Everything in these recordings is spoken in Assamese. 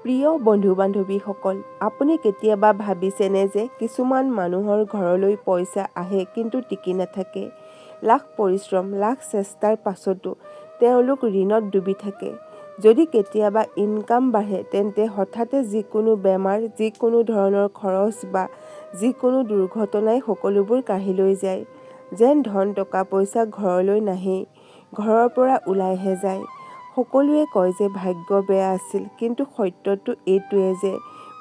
প্ৰিয় বন্ধু-বান্ধৱীসকল, আপুনি কেতিয়াবা ভাবিছেনে যে কিছুমান মানুহৰ ঘৰলৈ পইচা আহে কিন্তু টিকি নাথাকে। লাখ পৰিশ্ৰম, লাখ চেষ্টাৰ পাছতো তেওঁলোক ঋণত ডুবি থাকে। যদি কেতিয়াবা ইনকাম বাঢ়ে তেন্তে হঠাতে যিকোনো বেমাৰ, যিকোনো ধৰণৰ খৰচ বা যিকোনো দুৰ্ঘটনাই সকলোবোৰ কাঢ়ি লৈ যায়। যেন ধন টকা পইচা ঘৰলৈ নাহেই, ঘৰৰ পৰা ওলাইহে যায়। সকলোৱে কয় যে ভাগ্য বেয়া আছিল, কিন্তু সত্যটো এইটোৱে যে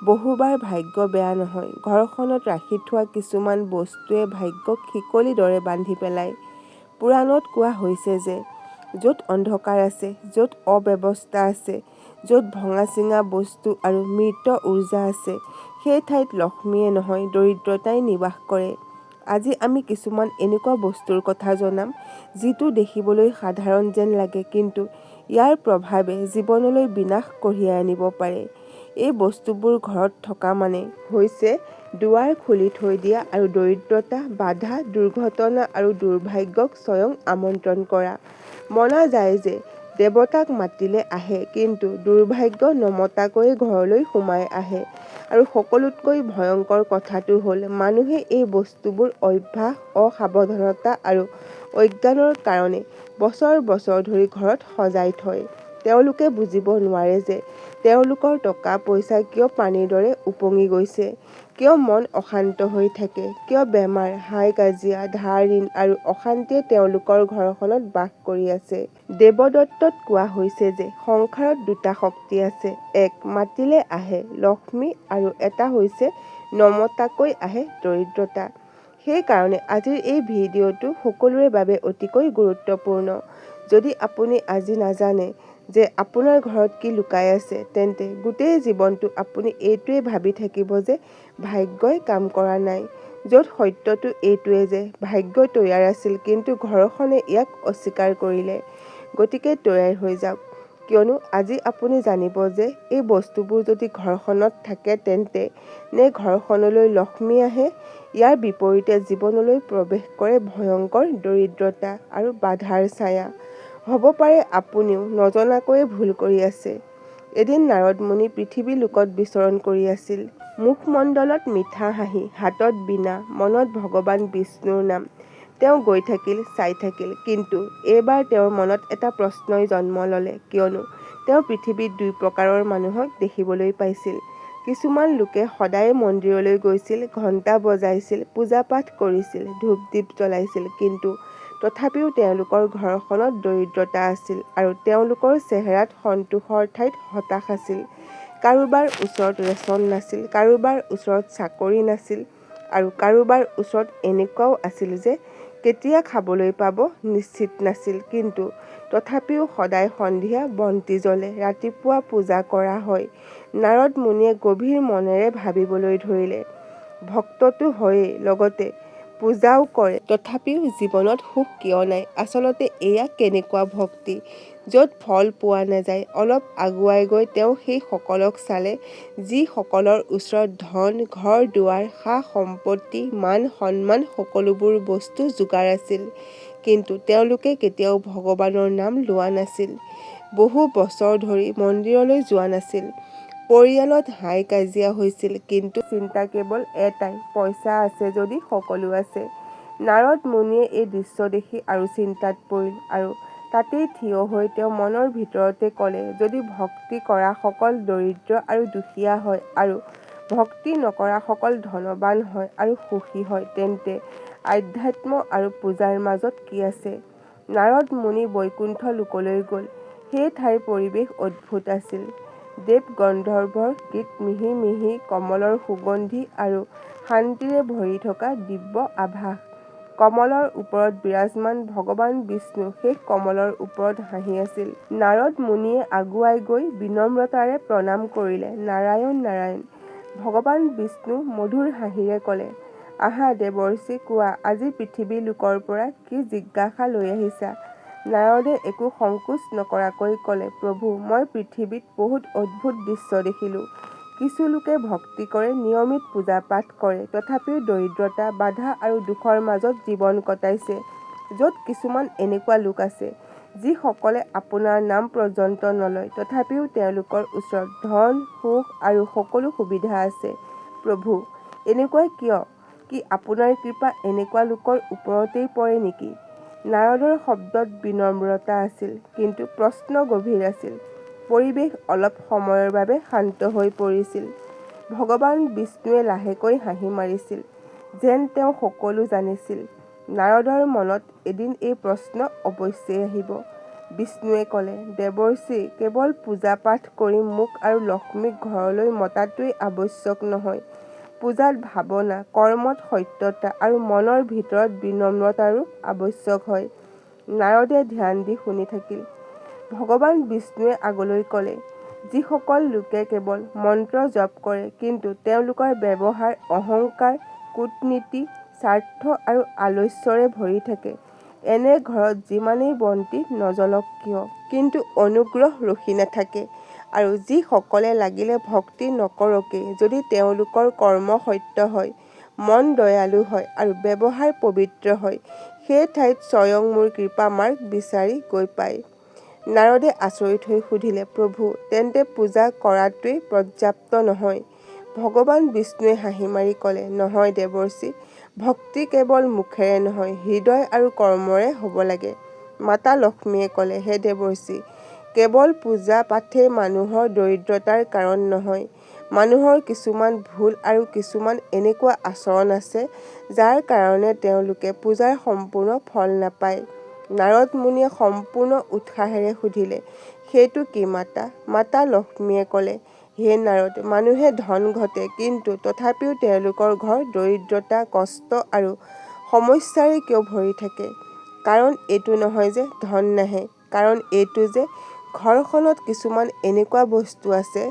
বহুবাৰ ভাগ্য বেয়া নহয়, ঘৰখনত ৰাখি থোৱা কিছুমান বস্তুৱে ভাগ্যক শিকলিৰ দৰে বান্ধি পেলায়। পুৰাণত কোৱা হৈছে যে য'ত অন্ধকাৰ আছে, য'ত অব্যৱস্থা আছে, য'ত ভঙা চিঙা বস্তু আৰু মৃত উৰ্জা আছে, সেই ঠাইত লক্ষ্মীয়ে নহয় দৰিদ্ৰতাই নিবাস কৰে। আজি আমি কিছুমান এনেকুৱা বস্তুৰ কথা জনাম যিটো দেখিবলৈ সাধাৰণ যেন লাগে, কিন্তু ইয়াৰ প্ৰভাৱে জীৱনলৈ বিনাশ কঢ়িয়াই আনিব পাৰে। এই বস্তুবোৰ ঘৰত থকা মানে হৈছে দুৱাৰ খুলি থৈ দিয়া আৰু দৰিদ্ৰতা, বাধা, দুৰ্ঘটনা আৰু দুৰ্ভাগ্যক স্বয়ং আমন্ত্ৰণ কৰা। মনা যায় যে দেৱতাক মাতিলে আহে, কিন্তু দুৰ্ভাগ্য নমতাকৈ ঘৰলৈ সোমাই আহে। আৰু সকলোতকৈ ভয়ংকৰ কথাটো হ'ল মানুহে এই বস্তুবোৰ অভ্যাস, অসাৱধানতা আৰু অজ্ঞানৰ কাৰণে বছৰ বছৰ ধৰি ঘৰত সজাই থয়। তেওঁলোকে বুজিব নোৱাৰে যে তেওঁলোকৰ টকা পইচা কিয় পানীৰ দৰে উপঙি গৈছে, কিয় মন অশান্ত হৈ থাকে, কিয় বেমাৰ, হাই কাজিয়া, ধাৰ ঋণ আৰু অশান্তিয়ে তেওঁলোকৰ ঘৰখনত বাস কৰি আছে। দেৱদত্তত কোৱা হৈছে যে সংসাৰত দুটা শক্তি আছে, এক মাতিলে আহে লক্ষ্মী আৰু এটা হৈছে নমতাকৈ আহে দৰিদ্ৰতা। সেইকাৰণে আজিৰ এই ভিডিঅ'টো সকলোৰে বাবে অতিকৈ গুৰুত্বপূৰ্ণ। যদি আপুনি আজি নাজানে যে আপোনাৰ ঘৰত কি লুকাই আছে, তেন্তে গোটেই জীৱনটো আপুনি এইটোৱে ভাবি থাকিব যে ভাগ্যই কাম কৰা নাই, য'ত সত্যটো এইটোৱে যে ভাগ্য তৈয়াৰ আছিল, কিন্তু ঘৰখনে ইয়াক অস্বীকাৰ কৰিলে। গতিকে তৈয়াৰ হৈ যাওক, কিয়নো আজি আপুনি জানিব যে এই বস্তুবোৰ যদি ঘৰখনত থাকে তেন্তে নে ঘৰখনলৈ লক্ষ্মী আহে, ইয়াৰ বিপৰীতে জীৱনলৈ প্ৰৱেশ কৰে ভয়ংকৰ দৰিদ্ৰতা আৰু বাধাৰ ছায়া। হ'ব পাৰে আপুনিও নজনাকৈয়ে ভুল কৰি আছে। এদিন নাৰদ মুনি পৃথিৱী লোকত বিচৰণ কৰি আছিল। মুখমণ্ডলত মিঠা হাঁহি, হাতত বীণা, মনত ভগৱান বিষ্ণুৰ নাম। তেওঁ গৈ থাকিল, চাই থাকিল, কিন্তু এইবাৰ তেওঁৰ মনত এটা প্ৰশ্নই জন্ম ল'লে, কিয়নো তেওঁ পৃথিৱীত দুই প্ৰকাৰৰ মানুহক দেখিবলৈ পাইছিল। কিছুমান লোকে সদায় মন্দিৰলৈ গৈছিল, ঘণ্টা বজাইছিল, পূজা পাঠ কৰিছিল, ধূপ দীপ জ্বলাইছিল, কিন্তু তথাপিও তেওঁলোকৰ ঘৰখনত দৰিদ্ৰতা আছিল আৰু তেওঁলোকৰ চেহেৰাত সন্তোষৰ ঠাইত হতাশ আছিল। কাৰোবাৰ ওচৰত ৰেচন নাছিল, কাৰোবাৰ ওচৰত চাকৰি নাছিল আৰু কাৰোবাৰ ওচৰত এনেকুৱাও আছিল যে কেতিয়া খাবলৈ পাব নিশ্চিত নাছিল, কিন্তু তথাপিও সদায় সন্ধিয়া বন্তি জ্বলে, ৰাতিপুৱা পূজা কৰা হয়। নাৰদ মুনিয়ে গভীৰ মনেৰে ভাবিবলৈ ধৰিলে, ভক্তটো হয়েই, লগতে পূজাও কৰে, তথাপিও জীৱনত সুখ কিয় নাই? আচলতে এয়া কেনেকুৱা ভক্তি, য'ত ফল পোৱা নাযায়? অলপ আগুৱাই গৈ তেওঁ সেই সকলক চালে, যিসকলৰ ওচৰত ধন, ঘৰ দুৱাৰ, সা সম্পত্তি, মান সন্মান সকলোবোৰ বস্তু যোগাৰ আছিল, কিন্তু তেওঁলোকে কেতিয়াও ভগৱানৰ নাম লোৱা নাছিল, বহু বছৰ ধৰি মন্দিৰলৈ যোৱা নাছিল, পৰিয়ালত হাই কাজিয়া হৈছিল, কিন্তু চিন্তা কেৱল এটাই, পইচা আছে যদি সকলো আছে। নাৰদ মুনিয়ে এই দৃশ্য দেখি আৰু চিন্তাত পৰিল, আৰু তাতেই থিয় হৈ তেওঁ মনৰ ভিতৰতে ক'লে, যদি ভক্তি কৰা সকল দৰিদ্ৰ আৰু দুখীয়া হয় আৰু ভক্তি নকৰা সকল ধনৱান হয় আৰু সুখী হয়, তেন্তে আধ্যাত্ম আৰু পূজাৰ মাজত কি আছে? নাৰদ মুনি বৈকুণ্ঠ লোকলৈ গ'ল। সেই ঠাইৰ পৰিৱেশ অদ্ভুত আছিল। দেৱ গন্ধৰ্বৰ গীত, মিহি মিহি কমলৰ সুগন্ধি আৰু শান্তিৰে ভৰি থকা দিব্য আভাস। কমলৰ ওপৰত বিৰাজমান ভগৱান বিষ্ণু সেই কমলৰ ওপৰত হাঁহি আছিল। নাৰদ মুনিয়ে আগুৱাই গৈ বিনম্ৰতাৰে প্ৰণাম কৰিলে, নাৰায়ণ নাৰায়ণ। ভগৱান বিষ্ণু মধুৰ হাঁহিৰে ক'লে, আহা দেৱৰ্ষি, কোৱা আজি পৃথিৱী লোকৰ পৰা কি জিজ্ঞাসা লৈ আহিছা? নাৰদে একো সংকোচ নকৰাকৈ ক'লে, প্ৰভু, মই পৃথিৱীত বহুত অদ্ভুত দৃশ্য দেখিলোঁ। কিছু লোকে ভক্তি কৰে, নিয়মিত পূজা পাঠ কৰে, তথাপিও দৰিদ্ৰতা, বাধা আৰু দুখৰ মাজত জীৱন কটাইছে। য'ত কিছুমান এনেকুৱা লোক আছে যিসকলে আপোনাৰ নাম পৰ্যন্ত নলয় তথাপিও তেওঁলোকৰ ওচৰত ধন, সুখ আৰু সকলো সুবিধা আছে। প্ৰভু, এনেকুৱা কিয়? কি আপোনাৰ কৃপা এনেকুৱা লোকৰ ওপৰতেই পৰে নেকি? নাৰদৰ শব্দত বিনম্ৰতা আছিল, কিন্তু প্ৰশ্ন গভীৰ আছিল। পৰিৱেশ অলপ সময়ৰ বাবে শান্ত হৈ পৰিছিল। ভগৱান বিষ্ণুৱে লাহেকৈ হাঁহি মাৰিছিল, যেন তেওঁ সকলো জানিছিল। নাৰদৰ মনত এদিন এই প্ৰশ্ন অৱশ্যেই আহিব। বিষ্ণুৱে ক'লে, দেৱৰ্ষি, কেৱল পূজা-পাঠ কৰি মোক আৰু লক্ষ্মীক ঘৰলৈ মতাটোৱেই আৱশ্যক নহয়। পূজাত ভাৱনা, কৰ্মত সত্যতা আৰু মনৰ ভিতৰত বিনম্ৰতাৰো আৱশ্যক হয়। নাৰদে ধ্যান দি শুনি থাকিল। ভগৱান বিষ্ণুৱে আগলৈ ক'লে, যিসকল লোকে কেৱল মন্ত্ৰ জপ কৰে কিন্তু তেওঁলোকৰ ব্যৱহাৰ অহংকাৰ, কূটনীতি, স্বাৰ্থ আৰু আলস্যৰে ভৰি থাকে, এনে ঘৰত যিমানেই বন্তি নজ্বলক কিয়, কিন্তু অনুগ্ৰহ ৰখি নাথাকে। আৰু যিসকলে লাগিলে ভক্তি নকৰকেই, যদি তেওঁলোকৰ কৰ্ম সত্য হয়, মন দয়ালু হয় আৰু ব্যৱহাৰ পবিত্ৰ হয়, সেই ঠাইত স্বয়ং মোৰ কৃপা মাৰ্গ বিচাৰি গৈ পায়। নাৰদে আচৰিত হৈ সুধিলে, প্ৰভু, তেন্তে পূজা কৰাটোৱেই পৰ্যাপ্ত নহয়? ভগৱান বিষ্ণুৱে হাঁহি মাৰি ক'লে, নহয় দেৱৰ্ষি, ভক্তি কেৱল মুখেৰে নহয়, হৃদয় আৰু কৰ্মৰে হ'ব লাগে। মাতা লক্ষ্মীয়ে ক'লে, হে দেৱৰ্ষি, কেৱল পূজা-পাঠেই মানুহৰ দৰিদ্ৰতাৰ কাৰণ নহয়। মানুহৰ কিছুমান ভুল আৰু কিছুমান এনেকুৱা আচৰণ আছে, যাৰ কাৰণে তেওঁলোকে পূজাৰ সম্পূৰ্ণ ফল নাপায়। নাৰদ মুনিয়ে সম্পূৰ্ণ উৎসাহেৰে সুধিলে, সেইটো কি মাতা? মাতা লক্ষ্মীয়ে ক'লে, হে নাৰদ, মানুহে ধন ঘটে, কিন্তু তথাপিও তেওঁলোকৰ ঘৰ দৰিদ্ৰতা, কষ্ট আৰু সমস্যাৰে কিয় ভৰি থাকে? কাৰণ এইটো নহয় যে ধন নাহে, কাৰণ এইটো যে ঘৰখনত কিছুমান এনেকুৱা বস্তু আছে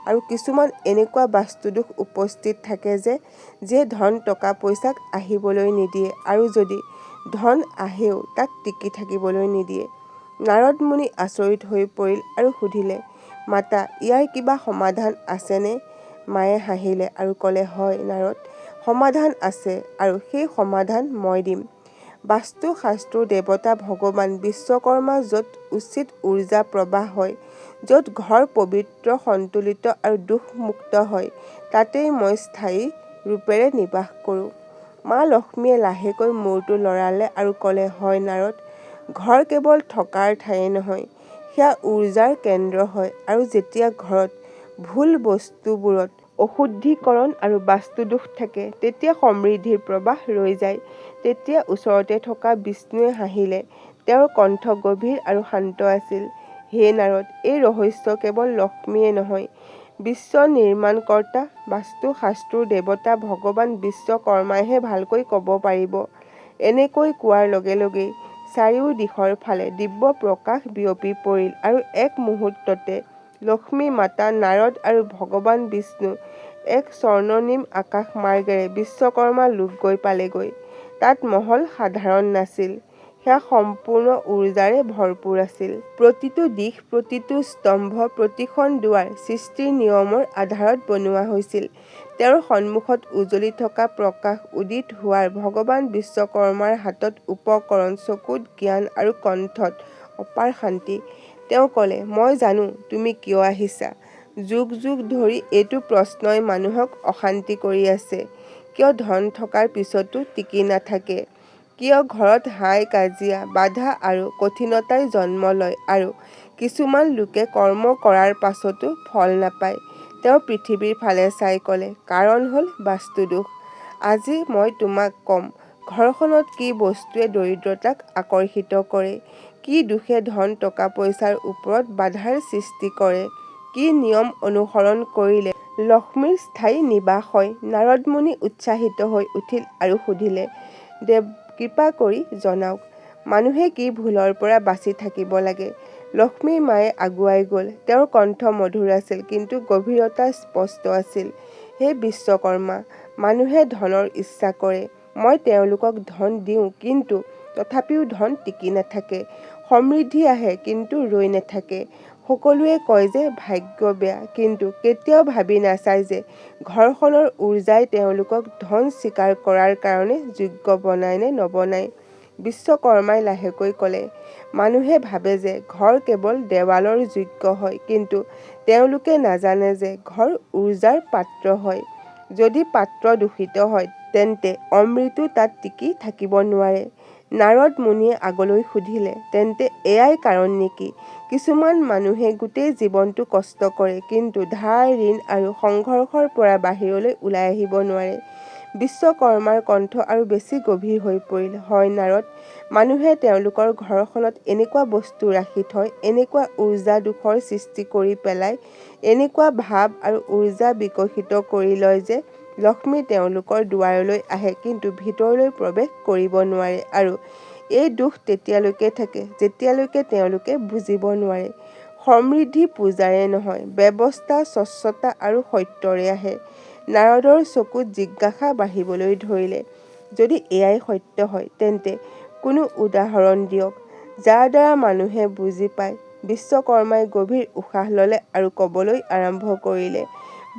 আৰু কিছুমান এনেকুৱা বাস্তুদোষ উপস্থিত থাকে যে ধন টকা পইচাক আহিবলৈ নিদিয়ে আৰু যদি ধন আহেও তাক টিকি থাকিবলৈ নিদিয়ে। নাৰদ মুনি আচৰিত হৈ পৰিল আৰু সুধিলে, মাতা, ইয়াৰ কিবা সমাধান আছেনে? মায়ে হাঁহিলে আৰু ক'লে, হয় নাৰদ, সমাধান আছে আৰু সেই সমাধান মই দিম। বাস্তু শাস্ত্ৰৰ দেৱতা ভগৱান বিশ্বকৰ্মা য'ত উচিত উৰ্জা প্ৰবাহ হয়, য'ত ঘৰ পবিত্ৰ, সন্তুলিত আৰু দোষমুক্ত হয়, তাতেই মই স্থায়ী ৰূপেৰে নিবাস কৰোঁ। মা লক্ষ্মীয়ে লাহেকৈ মূৰটো লৰালে আৰু ক'লে, হয় নাৰদ, ঘৰ কেৱল থকাৰ ঠায়ে নহয়, সেয়া উৰ্জাৰ কেন্দ্ৰ হয় আৰু যেতিয়া ঘৰত ভুল বস্তুবোৰত অশুদ্ধিকৰণ আৰু বাস্তুদোষ থাকে, তেতিয়া সমৃদ্ধিৰ প্ৰৱাহ ৰৈ যায়। তেতিয়া ওচৰতে থকা বিষ্ণুৱে হাঁহিলে। তেওঁৰ কণ্ঠ গভীৰ আৰু শান্ত আছিল। হে নাৰদ, এই ৰহস্য কেৱল লক্ষ্মীয়ে নহয়, বিশ্ব নিৰ্মাণকৰ্তা বাস্তু শাস্ত্ৰৰ দেৱতা ভগৱান বিশ্বকৰ্মাইহে ভালকৈ ক'ব পাৰিব। এনেকৈ কোৱাৰ লগে লগেই চাৰিও দিশৰ ফালে দিব্য প্ৰকাশ বিয়পি পৰিল আৰু এক মুহূৰ্ততে লক্ষ্মী মাতা, নাৰদ আৰু ভগৱান বিষ্ণু এক স্বৰ্ণনিম আকাশ মাৰ্গেৰে বিশ্বকৰ্মা লোক গৈ পালেগৈ। তাত মহল সাধাৰণ নাছিল, সেয়া সম্পূৰ্ণ উৰ্জাৰে ভৰপূৰ আছিল। প্ৰতিটো দিশ, প্ৰতিটো স্তম্ভ, প্ৰতিখন দুৱাৰ সৃষ্টিৰ নিয়মৰ আধাৰত বনোৱা হৈছিল। তেওঁৰ সন্মুখত উজলি থকা প্ৰকাশ উদিত হোৱাৰ ভগৱান বিশ্বকৰ্মাৰ হাতত উপকৰণ, চকুত জ্ঞান আৰু কণ্ঠত অপাৰ শান্তি। তেওঁ ক'লে, মই জানো তুমি কিয় আহিছা। যুগ যুগ ধৰি এইটো প্ৰশ্নই মানুহক অশান্তি কৰি আছে। কিয় ধন থকাৰ পিছতো টিকি নাথাকে? কিয় ঘৰত হাই কাজিয়া, বাধা আৰু কঠিনতাই জন্ম লয় আৰু কিছুমান লোকে কৰ্ম কৰাৰ পাছতো ফল নাপায়? তেওঁ পৃথিৱীৰ ফালে চাই ক'লে, কাৰণ হ'ল বাস্তুদোষ। আজি মই তোমাক ক'ম, ঘৰখনত কি বস্তুৱে দৰিদ্ৰতাক আকৰ্ষিত কৰে, কি দোষে ধন টকা পইচাৰ ওপৰত বাধাৰ সৃষ্টি কৰে, কি নিয়ম অনুসৰণ কৰিলে লক্ষ্মীৰ স্থায়ী নিবাস হয়। নাৰদ মুনি উৎসাহিত হৈ উঠিল আৰু সুধিলে, দেৱ, কৃপা কৰি জনাওক, মানুহে কি ভুলৰ পৰা বাচি থাকিব লাগে? লক্ষ্মীৰ মায়ে আগুৱাই গ'ল। তেওঁৰ কণ্ঠ মধুৰ আছিল, কিন্তু গভীৰতা স্পষ্ট আছিল। হে বিশ্বকৰ্মা, মানুহে ধনৰ ইচ্ছা কৰে, মই তেওঁলোকক ধন দিওঁ, কিন্তু তথাপিও ধন টিকি নাথাকে। সমৃদ্ধি আহে কিন্তু ৰৈ নাথাকে। সকলোৱে কয় যে ভাগ্য বেয়া, কিন্তু কেতিয়াও ভাবি নাচায় যে ঘৰখনৰ উৰ্জাই তেওঁলোকক ধন স্বীকাৰ কৰাৰ কাৰণে যোগ্য বনায় নে নবনায়। বিশ্বকৰ্মাই লাহেকৈ ক'লে, মানুহে ভাবে যে ঘৰ কেৱল দেৱালৰ যোগ্য হয়, কিন্তু তেওঁলোকে নাজানে যে ঘৰ উৰ্জাৰ পাত্ৰ হয়। যদি পাত্ৰ দূষিত হয়, তেন্তে অমৃতো তাত টিকি থাকিব নোৱাৰে। নাৰদ মুনিয়ে আগলৈ সুধিলে, তেন্তে এয়াই কাৰণ নেকি? কিছুমান মানুহে গোটেই জীৱনটো কষ্ট কৰে, কিন্তু ধাৰ, ঋণ আৰু সংঘৰ্ষৰ পৰা বাহিৰলৈ ওলাই আহিব নোৱাৰে। বিশ্বকৰ্মাৰ কণ্ঠ আৰু বেছি গভীৰ হৈ পৰিল। হয় নাৰদ, মানুহে তেওঁলোকৰ ঘৰখনত এনেকুৱা বস্তু ৰাখি থয়, এনেকুৱা উৰ্জা দোষৰ সৃষ্টি কৰি পেলায়, এনেকুৱা ভাৱ আৰু উৰ্জা বিকশিত কৰি লয় যে লক্ষ্মী তেওঁলোকৰ দুৱাৰলৈ আহে কিন্তু ভিতৰলৈ প্ৰৱেশ কৰিব নোৱাৰে, আৰু এই দোষ তেতিয়ালৈকে থাকে যেতিয়ালৈকে তেওঁলোকে বুজিব নোৱাৰে। সমৃদ্ধি পূজাৰে নহয়, ব্যৱস্থা, স্বচ্ছতা আৰু সত্যৰে আহে। নাৰদৰ চকুত জিজ্ঞাসা বাঢ়িবলৈ ধৰিলে। যদি এয়াই সত্য হয়, তেন্তে কোনো উদাহৰণ দিয়ক, যাৰ দ্বাৰা মানুহে বুজি পায়। বিশ্বকৰ্মাই গভীৰ উশাহ ল'লে আৰু ক'বলৈ আৰম্ভ কৰিলে।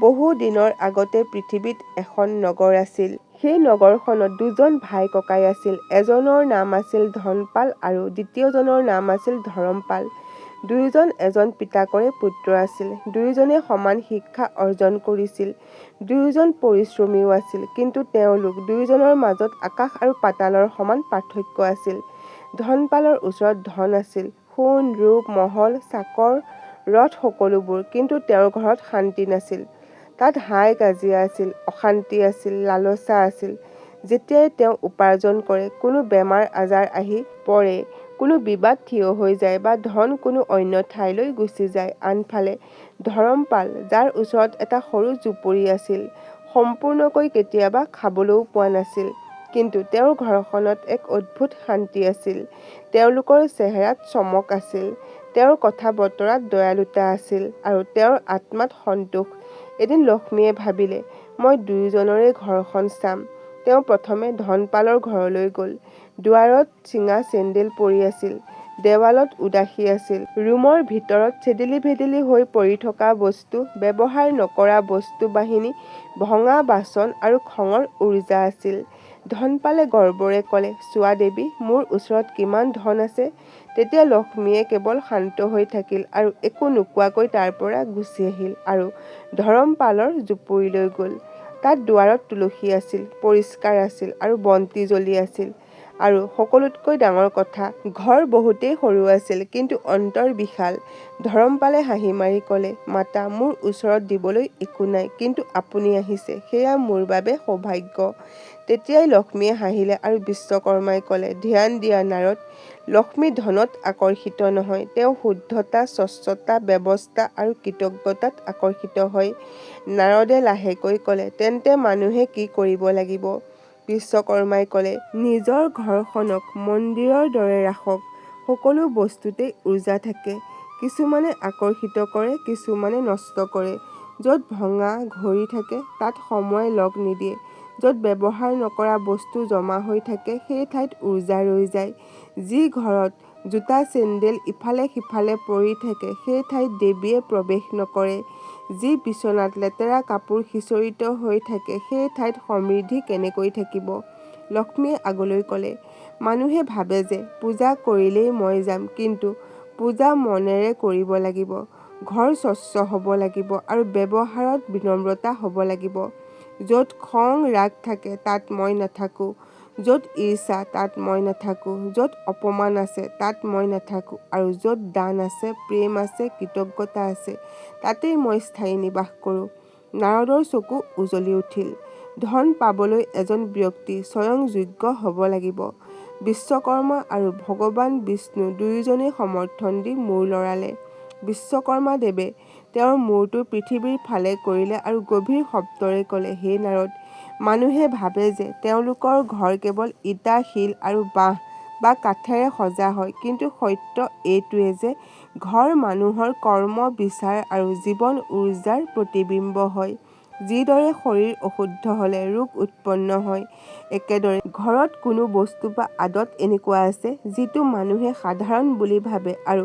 বহু দিনৰ আগতে পৃথিৱীত এখন নগৰ আছিল। সেই নগৰখনত দুজন ভাই ককাই আছিল। এজনৰ নাম আছিল ধনপাল আৰু দ্বিতীয়জনৰ নাম আছিল ধৰমপাল। দুয়োজন এজন পিতাকৰে পুত্ৰ আছিল। দুয়োজনে সমান শিক্ষা অৰ্জন কৰিছিল। দুয়োজন পৰিশ্ৰমীও আছিল, কিন্তু তেওঁলোক দুয়োজনৰ মাজত আকাশ আৰু পাতালৰ সমান পাৰ্থক্য আছিল। ধনপালৰ ওচৰত ধন আছিল, সোণ, ৰূপ, মহল, চাকৰ, ৰথ সকলোবোৰ, কিন্তু তেওঁৰ ঘৰত শান্তি নাছিল। তাত হাই কাজিয়া আছিল, অশান্তি আছিল, লালসা আছিল। যেতিয়াই তেওঁ উপাৰ্জন কৰে, কোনো বেমাৰ আজাৰ আহি পৰে, কোনো বিবাদ থিয় হৈ যায় বা ধন কোনো অন্য ঠাইলৈ গুচি যায়। আনফালে ধৰমপাল, যাৰ ওচৰত এটা সৰু জুপুৰি আছিল, সম্পূৰ্ণকৈ কেতিয়াবা খাবলৈও পোৱা নাছিল, কিন্তু তেওঁৰ ঘৰখনত এক অদ্ভুত শান্তি আছিল। তেওঁলোকৰ চেহেৰাত চমক আছিল, তেওঁৰ কথা বতৰাত দয়ালুতা আছিল, আৰু তেওঁৰ আত্মাত সন্তোষ। এদিন লক্ষ্মীয়ে ভাবিলে, মই দুয়োজনৰে ঘৰখন চাম। তেওঁ প্ৰথমে ধনপালৰ ঘৰলৈ গ'ল। দুৱাৰত চিঙা চেন্দেল পৰি আছিল, দেৱালত উদাসী আছিল, ৰুমৰ ভিতৰত চেদেলি ভেদেলি হৈ পৰি থকা বস্তু, ব্যৱহাৰ নকৰা বস্তু বাহিনী, ভঙা বাচন আৰু খঙৰ উৰ্জা আছিল। ধনপালে গৰ্বৰে ক'লে, চোৱা দেৱী, মোৰ ওচৰত কিমান ধন আছে। তেতিয়া লক্ষ্মীয়ে কেৱল শান্ত হৈ থাকিল আৰু একো নোকোৱাকৈ তাৰ পৰা গুচি আহিল আৰু ধৰমপালৰ জুপুৰিলৈ গ'ল। তাত দুৱাৰত তুলসী আছিল, পৰিষ্কাৰ আছিল আৰু বন্তি জ্বলি আছিল। আৰু সকলোতকৈ ডাঙৰ কথা, ঘৰ বহুতেই সৰু আছিল, কিন্তু অন্তৰ বিশাল। ধৰমপালে হাঁহি মাৰি ক'লে, মাতা, মোৰ ওচৰত দিবলৈ একো নাই, কিন্তু আপুনি আহিছে, সেয়া মোৰ বাবে সৌভাগ্য। তেতিয়াই লক্ষ্মীয়ে হাঁহিলে আৰু বিশ্বকৰ্মাই ক'লে, ধ্যান দিয়া নাৰদ, লক্ষ্মী ধনত আকৰ্ষিত নহয়, তেওঁ শুদ্ধতা, স্বচ্ছতা, ব্যৱস্থা আৰু কৃতজ্ঞতাত আকৰ্ষিত হয়। নাৰদে লাহেকৈ ক'লে, তেন্তে মানুহে কি কৰিব লাগিব? বিশ্বকৰ্মাই ক'লে, নিজৰ ঘৰখনক মন্দিৰৰ দৰে ৰাখক। সকলো বস্তুতেই উৰ্জা থাকে। কিছুমানে আকৰ্ষিত কৰে, কিছুমানে নষ্ট কৰে। য'ত ভঙা ঘড়ী থাকে, তাত সময় লগ নিদিয়ে। য'ত ব্যৱহাৰ নকৰা বস্তু জমা হৈ থাকে, সেই ঠাইত উৰ্জা ৰৈ যায়। যি ঘৰত জোতা চেন্দেল ইফালে সিফালে পৰি থাকে, সেই ঠাইত দেৱীয়ে প্ৰৱেশ নকৰে। যি বিচনাত লেতেৰা কাপোৰ সিঁচৰিত হৈ থাকে, সেই ঠাইত সমৃদ্ধি কেনেকৈ থাকিব? লক্ষ্মীয়ে আগলৈ ক'লে, মানুহে ভাবে যে পূজা কৰিলেই মই যাম, কিন্তু পূজা মনেৰে কৰিব লাগিব। ঘৰ স্বচ্ছ হ'ব লাগিব আৰু ব্যৱহাৰত বিনম্ৰতা হ'ব লাগিব। য'ত খং ৰাগ থাকে, তাত মই নাথাকো। য'ত ঈৰ্ষা, তাত মই নাথাকো। য'ত অপমান আছে, তাত মই নাথাকো। আৰু য'ত দান আছে, প্ৰেম আছে, কৃতজ্ঞতা আছে, তাতেই মই স্থায়ী নিবাস কৰোঁ। নাৰদৰ চকু উজলি উঠিল। ধন পাবলৈ এজন ব্যক্তি স্বয়ং যোগ্য হ'ব লাগিব। বিশ্বকৰ্মা আৰু ভগৱান বিষ্ণু দুয়োজনেই সমৰ্থন দি মূৰ লৰালে। বিশ্বকৰ্মা দেৱে তেওঁৰ মূৰটো পৃথিৱীৰ ফালে কৰিলে আৰু গভীৰ শব্দৰে ক'লে, হে নাৰদ, মানুহে ভাবে যে তেওঁলোকৰ ঘৰ কেৱল ইটা, শিল আৰু বাঁহ বা কাঠেৰে সজা হয়, কিন্তু সত্য এইটোৱে যে ঘৰ মানুহৰ কৰ্ম, বিচাৰ আৰু জীৱন উৰ্জাৰ প্ৰতিবিম্ব হয়। যিদৰে শৰীৰ অশুদ্ধ হ'লে ৰোগ উৎপন্ন হয়, একেদৰে ঘৰত কোনো বস্তু বা আদত এনেকুৱা আছে, যিটো মানুহে সাধাৰণ বুলি ভাবে, আৰু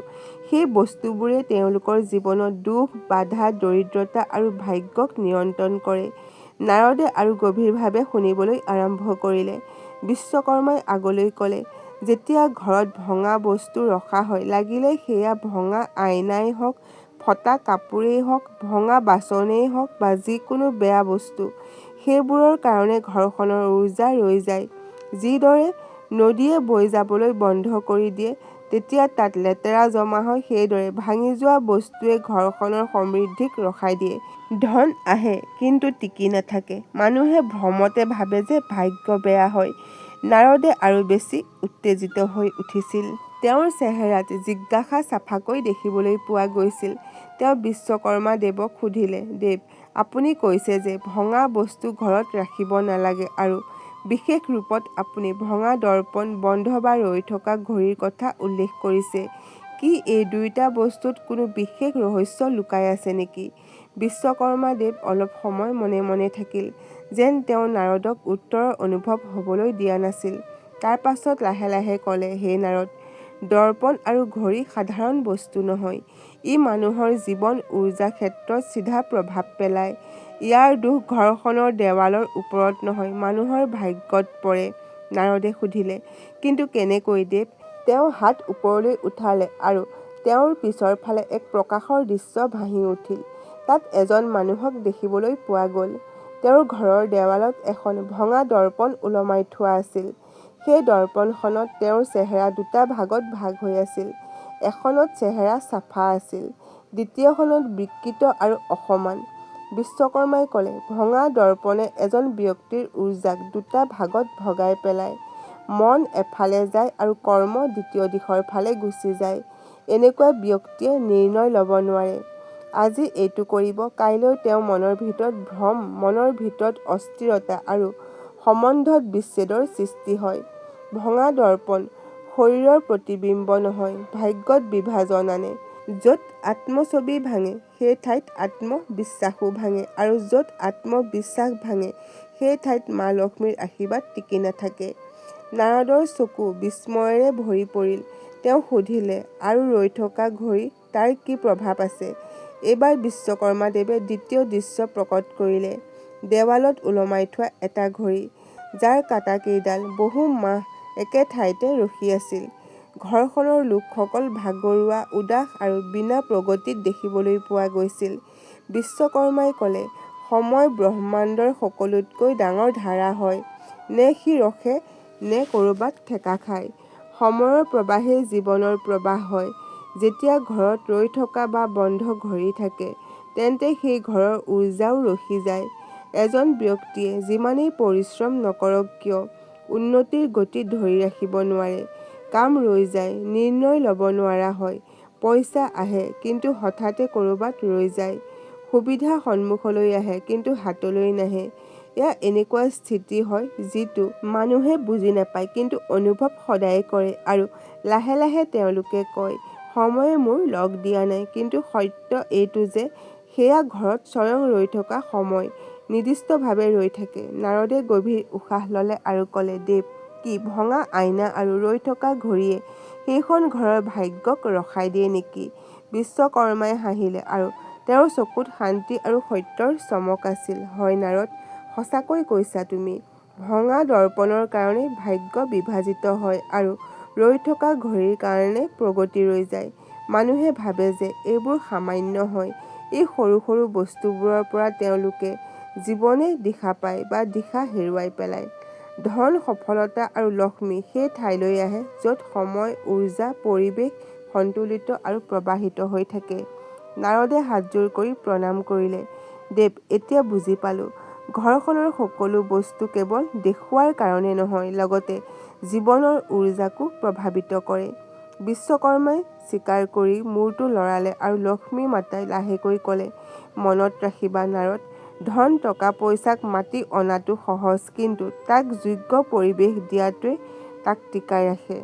সেই বস্তুবোৰে তেওঁলোকৰ জীৱনত দুখ, বাধা, দৰিদ্ৰতা আৰু ভাগ্যক নিয়ন্ত্ৰণ কৰে। নাৰদে আৰু গভীৰভাৱে শুনিবলৈ আৰম্ভ কৰিলে। বিশ্বকৰ্মাই আগলৈ ক'লে, যেতিয়া ঘৰত ভঙা বস্তু ৰখা হয়, লাগিলে সেয়া ভঙা আইনাই হওক, ফটা কাপোৰেই হওক, ভঙা বাচনেই হওক বা যিকোনো বেয়া বস্তু, সেইবোৰৰ কাৰণে ঘৰখনৰ উৰ্জা ৰৈ যায়। যিদৰে নদীয়ে বৈ যাবলৈ বন্ধ কৰি দিয়ে, তেতিয়া তাত লেতেৰা জমা হয়, সেইদৰে ভাঙি যোৱা বস্তুৱে ঘৰখনৰ সমৃদ্ধিক ৰখাই দিয়ে। ধন আহে কিন্তু টিকি নাথাকে। মানুহে ভ্ৰমতে ভাবে যে ভাগ্য বেয়া হয়। নাৰদে আৰু বেছি উত্তেজিত হৈ উঠিছিল। তেওঁৰ চেহেৰাত জিজ্ঞাসা চাফাকৈ দেখিবলৈ পোৱা গৈছিল। তেওঁ বিশ্বকৰ্মা দেৱক সুধিলে, দেৱ, আপুনি কৈছে যে ভঙা বস্তু ঘৰত ৰাখিব নালাগে আৰু বিশেষ ৰূপত আপুনি ভঙা দৰ্পণ, বন্ধ বা ৰৈ থকা ঘড়ীৰ কথা উল্লেখ কৰিছে। কি এই দুয়োটা বস্তুত কোনো বিশেষ ৰহস্য লুকাই আছে নেকি? বিশ্বকৰ্মা দেৱ অলপ সময় মনে মনে থাকিল, যেন তেওঁ নাৰদক উত্তৰৰ অনুভৱ হ'বলৈ দিয়া নাছিল। তাৰ পাছত লাহে লাহে ক'লে, হে নাৰদ, দৰ্পণ আৰু ঘড়ী সাধাৰণ বস্তু নহয়। ই মানুহৰ জীৱন উৰ্জা ক্ষেত্ৰত চিধা প্ৰভাৱ পেলায়। ইয়াৰ দোষ ঘৰখনৰ দেৱালৰ ওপৰত নহয়, মানুহৰ ভাগ্যত পৰে। নাৰদে সুধিলে, কিন্তু কেনেকৈ দেৱ? তেওঁ হাত ওপৰলৈ উঠালে আৰু তেওঁৰ পিছৰ ফালে এক প্ৰকাশৰ দৃশ্য ভাহি উঠিল। তাত এজন মানুহক দেখিবলৈ পোৱা গ'ল। তেওঁৰ ঘৰৰ দেৱালত এখন ভঙা দৰ্পণ ওলমাই থোৱা আছিল। সেই দৰ্পণখনত তেওঁৰ চেহেৰা দুটা ভাগত ভাগ হৈ আছিল। এখনত চেহেৰা চাফা আছিল, দ্বিতীয়খনত বিকৃত আৰু অসমান। বিশ্বকৰ্মাই ক'লে, ভঙা দৰ্পণে এজন ব্যক্তিৰ উৰ্জাক দুটা ভাগত ভগাই পেলায়। মন এফালে যায় আৰু কৰ্ম দ্বিতীয় দিশৰ ফালে গুচি যায়। এনেকুৱা ব্যক্তিয়ে নিৰ্ণয় ল'ব নোৱাৰে। আজি এইটো কৰিব, কাইলৈ তেওঁৰ মনৰ ভিতৰত ভ্ৰম, মনৰ ভিতৰত অস্থিৰতা আৰু সম্বন্ধত বিচ্ছেদৰ সৃষ্টি হয়। ভঙা দৰ্পণ শৰীৰৰ প্ৰতিবিম্ব নহয়, ভাগ্যত বিভাজন আনে। য'ত আত্মছবি ভাঙে, সেই ঠাইত আত্মবিশ্বাসো ভাঙে, আৰু য'ত আত্মবিশ্বাস ভাঙে, সেই ঠাইত মা লক্ষ্মীৰ আশীৰ্বাদ টিকি নাথাকে। নাৰদৰ চকু বিস্ময়েৰে ভৰি পৰিল। তেওঁ সুধিলে, আৰু ৰৈ থকা ঘড়ী, তাৰ কি প্ৰভাৱ আছে? এইবাৰ বিশ্বকৰ্মা দেৱে দ্বিতীয় দৃশ্য প্ৰকট কৰিলে। দেৱালত ওলমাই থোৱা এটা ঘড়ী, যাৰ কাঁটাকেইডাল বহু মাহ একে ঠাইতে ৰখি আছিল। ঘৰখনৰ লোকসকল ভাগৰুৱা, উদাস আৰু বিনা প্ৰগতিত দেখিবলৈ পোৱা গৈছিল। বিশ্বকৰ্মাই ক'লে, সময় ব্ৰহ্মাণ্ডৰ সকলোতকৈ ডাঙৰ ধাৰা হয়। নে সি ৰখে, নে ক'ৰবাত ঠেকা খায়। সময়ৰ প্ৰবাহেই জীৱনৰ প্ৰবাহ হয়। যেতিয়া ঘৰত ৰৈ থকা বা বন্ধ ঘড়ী থাকে, তেন্তে সেই ঘৰৰ উৰ্জাও ৰখি যায়। এজন ব্যক্তিয়ে যিমানেই পৰিশ্ৰম নকৰক কিয়, উন্নতিৰ গতি ধৰি ৰাখিব নোৱাৰে। কাম ৰৈ যায়, নিৰ্ণয় ল'ব নোৱাৰা হয়। পইচা আহে, কিন্তু হঠাতে ক'ৰবাত ৰৈ যায়। সুবিধা সন্মুখলৈ আহে, কিন্তু হাতলৈ নাহে। এয়া এনেকুৱা স্থিতি হয়, যিটো মানুহে বুজি নাপায়, কিন্তু অনুভৱ সদায় কৰে। আৰু লাহে লাহে তেওঁলোকে কয়, সময়ে মোৰ লগ দিয়া নাই। কিন্তু সত্য এইটো যে সেয়া ঘৰত স্বয়ং ৰৈ থকা সময়, নিৰ্দিষ্টভাৱে ৰৈ থাকে। নাৰদে গভীৰ উশাহ ল'লে আৰু ক'লে, দেৱ, কি ভঙা আইনা আৰু ৰৈ থকা ঘড়ীয়ে সেইখন ঘৰৰ ভাগ্যক ৰখাই দিয়ে নেকি? বিশ্বকৰ্মাই হাঁহিলে আৰু তেওঁৰ চকুত শান্তি আৰু সত্যৰ চমক আছিল। হয় নাৰদ, সঁচাকৈ কৈছা তুমি। ভঙা দৰ্পণৰ কাৰণে ভাগ্য বিভাজিত হয় আৰু ৰৈ থকা ঘড়ীৰ কাৰণে প্ৰগতি ৰৈ যায়। মানুহে ভাবে যে এইবোৰ সামান্য হয়। এই সৰু সৰু বস্তুবোৰৰ পৰা তেওঁলোকে জীৱনে দিশা পায় বা দিশা হেৰুৱাই পেলায়। ধন, সফলতা আৰু লক্ষ্মী সেই ঠাইলৈ আহে, য'ত সময়, উৰ্জা, পৰিৱেশ সন্তুলিত আৰু প্ৰবাহিত হৈ থাকে। নাৰদে হাতযোৰ কৰি প্ৰণাম কৰিলে। দেৱ, এতিয়া বুজি পালো। ঘৰখনৰ সকলো বস্তু কেৱল দেখুওৱাৰ কাৰণে নহয়, লগতে জীৱনৰ উৰ্জাকো প্ৰভাৱিত কৰে। বিশ্বকৰ্মাই স্বীকাৰ কৰি মূৰটো লৰালে আৰু লক্ষ্মী মাতাই লাহেকৈ ক'লে, মনত ৰাখিবা নাৰদ, ধন টকা পইচাক মাতি অনাটো সহজ, কিন্তু তাক যোগ্য পৰিৱেশ দিয়াটোৱে তাক টিকাই ৰাখে।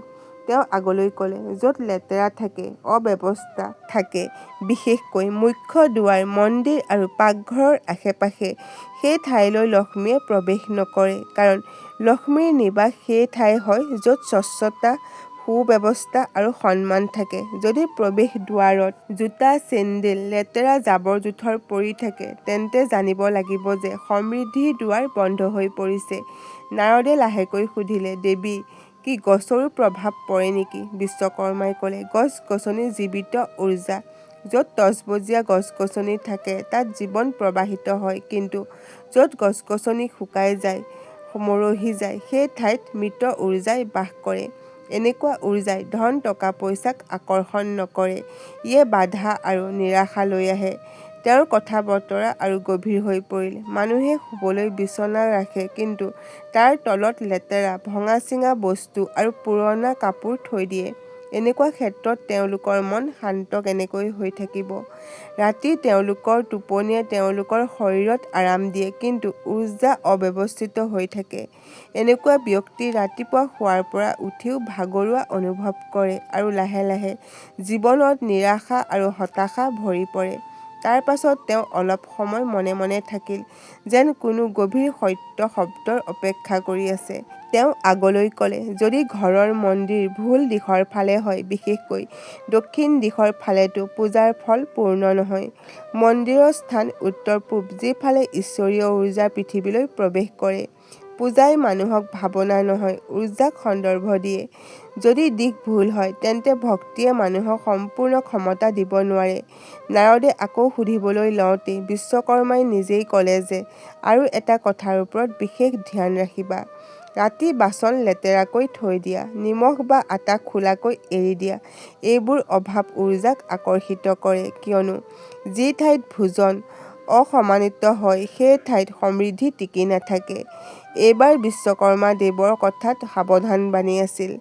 তেওঁ আগলৈ ক'লে, য'ত লেতেৰা থাকে, অব্যৱস্থা থাকে, বিশেষকৈ মুখ্য দুৱাৰ, মন্দিৰ আৰু পাকঘৰৰ আশে-পাশে, সেই ঠাইলৈ লক্ষ্মীয়ে প্ৰৱেশ নকৰে। কাৰণ লক্ষ্মীৰ নিবাস সেই ঠাই হয়, য'ত স্বচ্ছতা, সুব্যৱস্থা আৰু সন্মান থাকে। যদি প্ৰৱেশ দুৱাৰত জোতা, চেণ্ডেল, লেতেৰা জাবৰ-জোথৰ পৰি থাকে, তেন্তে জানিব লাগিব যে সমৃদ্ধিৰ দুৱাৰ বন্ধ হৈ পৰিছে। নাৰদে লাহেকৈ সুধিলে, দেৱী, কি গছৰো প্ৰভাৱ পৰে নেকি? বিশ্বকৰ্মাই ক'লে, গছ-গছনি জীৱিত উৰ্জা। য'ত তজবজীয়া গছ-গছনি থাকে তাত জীৱন প্ৰবাহিত হয়, কিন্তু য'ত গছ-গছনি শুকাই যায়, মৰহি যায়, সেই ঠাইত মৃত উৰ্জাই বাস কৰে। এনেকুৱা উৰ্জাই ধন টকা পইচাক আকৰ্ষণ নকৰে, ইয়ে বাধা আৰু নিৰাশা লৈ আহে। তেওঁৰ কথা বতৰা আৰু গভীৰ হৈ পৰিল। মানুহে শুবলৈ বিচনা ৰাখে, কিন্তু তাৰ তলত লেতেৰা ভঙা-চিঙা বস্তু আৰু পুৰণা কাপোৰ থৈ দিয়ে। এনেকুৱা ক্ষেত্ৰত তেওঁলোকৰ মন শান্ত কেনেকৈ হৈ থাকিব? ৰাতি তেওঁলোকৰ টোপনিয়ে তেওঁলোকৰ শৰীৰত আৰাম দিয়ে, কিন্তু উৰ্জা অব্যৱস্থিত হৈ থাকে। এনেকুৱা ব্যক্তি ৰাতিপুৱা শোৱাৰ পৰা উঠিও ভাগৰুৱা অনুভৱ কৰে আৰু লাহে লাহে জীৱনত নিৰাশা আৰু হতাশা ভৰি পৰে। তাৰ পাছত তেওঁ অলপ সময় মনে মনে থাকিল, যেন কোনো গভীৰ সত্য শব্দৰ অপেক্ষা কৰি আছে। তেওঁ আগলৈ ক'লে, যদি ঘৰৰ মন্দিৰ ভুল দিশৰ ফালে হয়, বিশেষকৈ দক্ষিণ দিশৰ ফালেতো পূজাৰ ফল পূৰ্ণ নহয়। মন্দিৰৰ স্থান উত্তৰ-পূব, যিফালে ঈশ্বৰীয় উৰ্জা পৃথিৱীলৈ প্ৰৱেশ কৰে। পূজাই মানুহক ভাৱনা নহয়, উৰ্জাক সন্দৰ্ভ দিয়ে। যদি দিশ ভুল হয়, তেন্তে ভক্তিয়ে মানুহক সম্পূৰ্ণ ক্ষমতা দিব নোৱাৰে। নাৰদে আকৌ সুধিবলৈ লওঁতেই বিশ্বকৰ্মাই নিজেই ক'লে যে, আৰু এটা কথাৰ ওপৰত বিশেষ ধ্যান ৰাখিবা। ৰাতি বাচন লেতেৰাকৈ থৈ দিয়া, নিমখ বা আটা খোলাকৈ এৰি দিয়া, এইবোৰ অভাৱ উৰ্জাক আকৰ্ষিত কৰে, কিয়নো যি ঠাইত ভোজন অসমানিত হয়, সেই ঠাইত সমৃদ্ধি টিকি নাথাকে। এইবাৰ বিশ্বকৰ্মা দেৱৰ কথাত সাৱধানবাণী আছিল।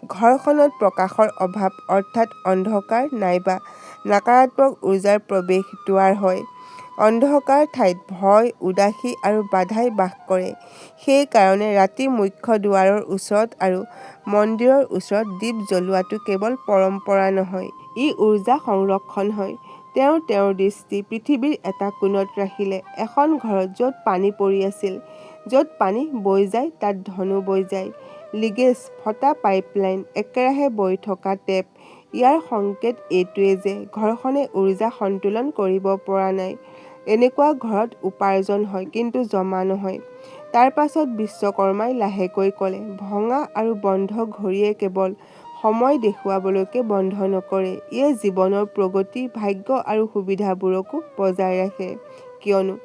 ঘৰখনত প্ৰকাশৰ অভাৱ অৰ্থাৎ অন্ধকাৰ নাইবা নাকাৰাত্মক উৰ্জাৰ প্ৰৱেশ দুৱাৰ হয়। অন্ধকাৰ ঠাইত ভয়, উদাসী আৰু বাধাই বাস কৰে। সেই কাৰণে ৰাতি মুখ্য দুৱাৰৰ ওচৰত আৰু মন্দিৰৰ ওচৰত দীপ জ্বলোৱাটো কেৱল পৰম্পৰা নহয়, ই উৰ্জা সংৰক্ষণ হয়। তেওঁৰ দৃষ্টি পৃথিৱীৰ এটা কোণত ৰাখিলে। এখন ঘৰত য'ত পানী পৰি আছিল, য'ত পানী বৈ যায় তাত ধনো বৈ যায়। লিকেজ, ফটা পাইপলাইন, একেৰাহে বৈ থকা টেপ, ইয়াৰ সংকেত এইটোৱে যে ঘৰখনে উৰ্জা সন্তুলন কৰিব পৰা নাই। এনেকুৱা ঘৰত উপাৰ্জন হয়, কিন্তু জমা নহয়। তাৰ পাছত বিশ্বকৰ্মাই লাহেকৈ ক'লে, ভঙা আৰু বন্ধ ঘড়ীয়ে কেৱল সময় দেখুৱাবলৈকে বন্ধ নকৰে, ইয়ে জীৱনৰ প্ৰগতি, ভাগ্য আৰু সুবিধাবোৰকো বজাই ৰাখে। কিয়নো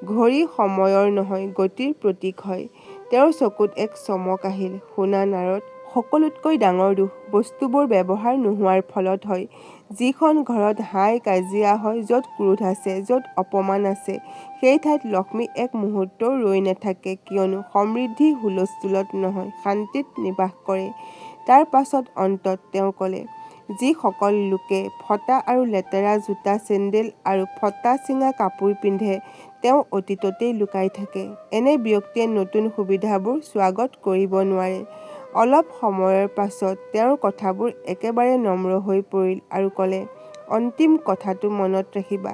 ঘড়ী সময়ৰ নহয়, গতিৰ প্ৰতীক হয়। তেওঁৰ চকুত এক চমক আহিল। শুনা নাৰদ, সকলোতকৈ ডাঙৰ দোষ বস্তুবোৰ ব্যৱহাৰ নোহোৱাৰ ফলত হয়। যিখন ঘৰত হাই-কাজিয়া হয়, য'ত ক্ৰোধ আছে, য'ত অপমান আছে, সেই ঠাইত লক্ষ্মী এক মুহূৰ্তও ৰৈ নাথাকে, কিয়নো সমৃদ্ধি হুলস্থুলত নহয়, শান্তিত নিবাস কৰে। তাৰ পাছত অন্তত তেওঁ ক'লে, যিসকল লোকে ফটা আৰু লেতেৰা জোতা, চেণ্ডেল আৰু ফটা-চিঙা কাপোৰ পিন্ধে, তেওঁ অতীততেই লুকাই থাকে। এনে ব্যক্তিয়ে নতুন সুবিধাবোৰ স্বাগত কৰিব নোৱাৰে। অলপ সময়ৰ পাছত তেওঁৰ কথাবোৰ একেবাৰে নম্ৰ হৈ পৰিল আৰু ক'লে, অন্তিম কথাটো মনত ৰাখিবা।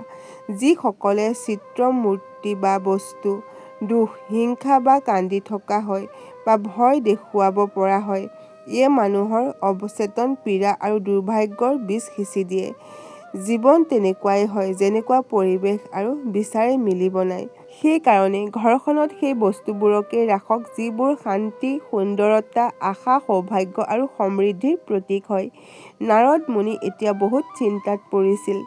যিসকলে চিত্ৰ, মূৰ্তি বা বস্তু, দুখ, হিংসা বা কান্দি থকা হয় বা ভয় দেখুৱাব পৰা হয়, ইয়ে মানুহৰ অৱচেতন পীড়া আৰু দুৰ্ভাগ্যৰ বীজ সিঁচি দিয়ে। জীৱন তেনেকুৱাই হয়, যেনেকুৱা পৰিৱেশ আৰু বিচাৰে মিলি বনায়। সেই কাৰণেই ঘৰখনত সেই বস্তুবোৰকে ৰাখক যিবোৰ শান্তি, সুন্দৰতা, আশা, সৌভাগ্য আৰু সমৃদ্ধিৰ প্ৰতীক হয়। নাৰদ মুনি এতিয়া বহুত চিন্তাত পৰিছিল।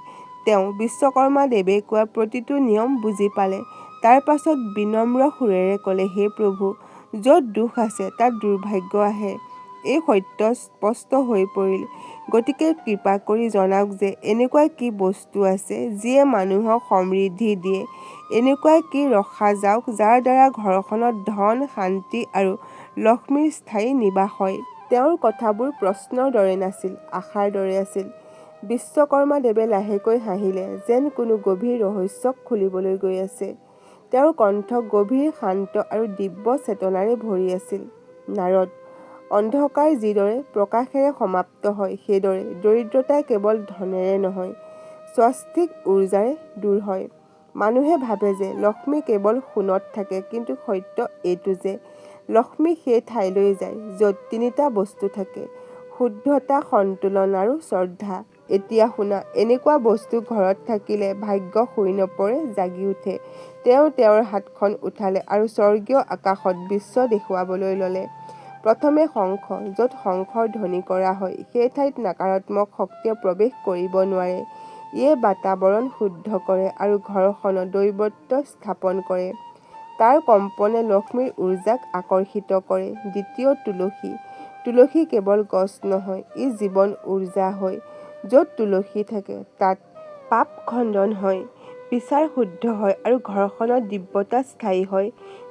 তেওঁ বিশ্বকৰ্মা দেৱে কোৱা প্ৰতিটো নিয়ম বুজি পালে। তাৰ পাছত বিনম্ৰ সুৰেৰে ক'লে, হে প্ৰভু, য'ত দুখ আছে তাত দুৰ্ভাগ্য আহে। এই সত্য স্পষ্ট হৈ পৰিল। গতিকে কৃপা কৰি জনাওক যে এনেকুৱা কি বস্তু আছে যিয়ে মানুহক সমৃদ্ধি দিয়ে, এনেকুৱা কি ৰখা যাওক যাৰ দ্বাৰা ঘৰখনত ধন, শান্তি আৰু লক্ষ্মীৰ স্থায়ী নিবাস হয়। তেওঁৰ কথাবোৰ প্ৰশ্নৰ দৰে নাছিল, আশাৰ দৰে আছিল। বিশ্বকৰ্মা দেৱে লাহেকৈ হাঁহিলে, যেন কোনো গভীৰ ৰহস্যক খুলিবলৈ গৈ আছে। তেওঁৰ কণ্ঠ গভীৰ, শান্ত আৰু দিব্য চেতনাৰে ভৰি আছিল। নাৰদ, অন্ধকাৰ যিদৰে প্ৰকাশেৰে সমাপ্ত হয়, সেইদৰে দৰিদ্ৰতা কেৱল ধনেৰে নহয়, স্বাস্তিক উৰ্জাৰে দূৰ হয়। মানুহে ভাবে যে লক্ষ্মী কেৱল সোণত থাকে, কিন্তু সত্য এইটো যে লক্ষ্মী সেই ঠাইলৈ যায় য'ত তিনিটা বস্তু থাকে, শুদ্ধতা, সন্তুলন আৰু শ্ৰদ্ধা। এতিয়া শুনা, এনেকুৱা বস্তু ঘৰত থাকিলে ভাগ্য শুই নপৰে, জাগি উঠে। তেওঁ তেওঁৰ হাতখন উঠালে আৰু স্বৰ্গীয় আকাশত বিশ্ব দেখুৱাবলৈ ল'লে। প্ৰথমে শংখ, য'ত শংখৰ ধ্বনি কৰা হয় সেই ঠাইত নকাৰাত্মক শক্তিয়ে প্ৰৱেশ কৰিব নোৱাৰে। ইয়ে বাতাৱৰণ শুদ্ধ কৰে আৰু ঘৰখনত দৈৱত্ব স্থাপন কৰে। তাৰ কম্পনে লক্ষ্মীৰ উৰ্জাক আকৰ্ষিত কৰে। দ্বিতীয় তুলসী। তুলসী কেৱল গছ নহয়, ই জীৱন উৰ্জা হয়। য'ত তুলসী থাকে তাত পাপ খণ্ডন হয়, বিচাৰ শুদ্ধ হয় আৰু ঘৰখনত দিব্যতা স্থায়ী হয়।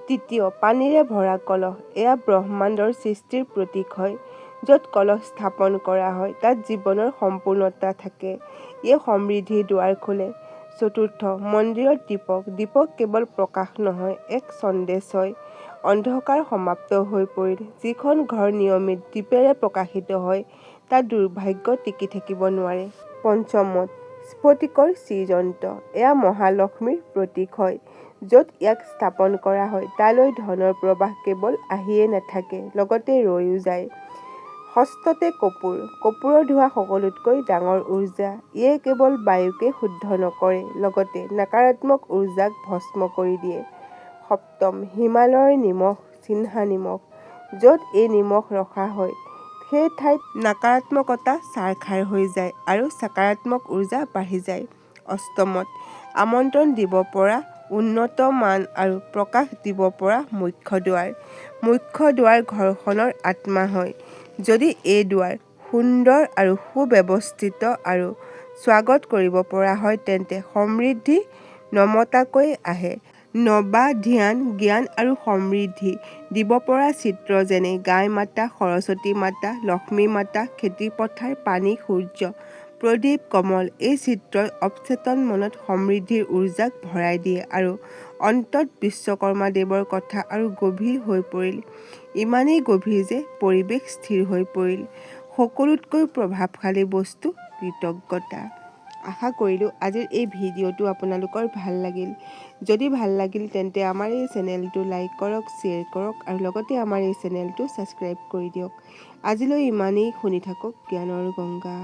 তৃতীয়, পানীৰে ভৰা কলহ। এয়া ব্ৰহ্মাণ্ডৰ সৃষ্টিৰ প্ৰতীক হয়। য'ত কলহ স্থাপন কৰা হয় তাত জীৱনৰ সম্পূৰ্ণতা থাকে। ইয়ে সমৃদ্ধিৰ দুৱাৰ খোলে। চতুৰ্থ, মন্দিৰত দীপক। দীপক কেৱল প্ৰকাশ নহয়, এক সন্দেশ হয়। অন্ধকাৰ সমাপ্ত হৈ পৰিল। যিখন ঘৰ নিয়মিত দীপেৰে প্ৰকাশিত হয় তাত দুৰ্ভাগ্য টিকি থাকিব নোৱাৰে। পঞ্চমত, স্ফটিকৰ শ্ৰীযন্ত্ৰ। এয়া মহালক্ষ্মীৰ প্ৰতীক হয়। য'ত ইয়াক স্থাপন কৰা হয় তালৈ ধনৰ প্ৰৱাহ কেৱল আহিয়ে নাথাকে, লগতে ৰৈও যায়। ষষ্ঠতে কপোৰ। কপোৰৰ ধোঁৱা সকলোতকৈ ডাঙৰ উৰ্জা। ইয়ে কেৱল বায়ুকে শুদ্ধ নকৰে, লগতে নকাৰাত্মক উৰ্জাক ভস্ম কৰি দিয়ে। সপ্তম, হিমালয়ৰ নিমখ, চিন্হা নিমখ। য'ত এই নিমখ ৰখা হয় সেই ঠাইত নকাৰাত্মকতা ছাৰখাৰ হৈ যায় আৰু সকাৰাত্মক উৰ্জা বাঢ়ি যায়। অষ্টমত, আমন্ত্ৰণ দিব পৰা, উন্নত মান আৰু প্ৰকাশ দিব পৰা মুখ্য দুৱাৰ। মুখ্য দুৱাৰ ঘৰখনৰ আত্মা হয়। যদি এই দুৱাৰ সুন্দৰ আৰু সুব্যৱস্থিত আৰু স্বাগত কৰিব পৰা হয় তেন্তে সমৃদ্ধি নমতাকৈ আহে। নবা ধ্যান, জ্ঞান আৰু সমৃদ্ধি দিব পৰা চিত্ৰ যেনে গাই মাতা, সৰস্বতী মাতা, লক্ষ্মী মাতা, খেতিপথাৰ, পানী, সূৰ্য, প্ৰদীপ, কমল। এই চিত্ৰই অৱচেতন মনত সমৃদ্ধিৰ উৰ্জাক ভৰাই দিয়ে আৰু অন্তত বিশ্বকৰ্মা দেৱৰ কথা আৰু গভীৰ হৈ পৰিল। ইমানেই গভীৰ যে পৰিৱেশ স্থিৰ হৈ পৰিল। সকলোতকৈ প্ৰভাৱশালী বস্তু কৃতজ্ঞতা। আশা কৰিলোঁ আজিৰ এই ভিডিঅ'টো আপোনালোকৰ ভাল লাগিল। যদি ভাল লাগিল তেন্তে আমাৰ এই চেনেলটো লাইক কৰক, শ্বেয়াৰ কৰক আৰু লগতে আমাৰ এই চেনেলটো ছাবস্ক্ৰাইব কৰি দিয়ক। আজিলৈ ইমানেই। শুনি থাকক জ্ঞানৰ গংগা।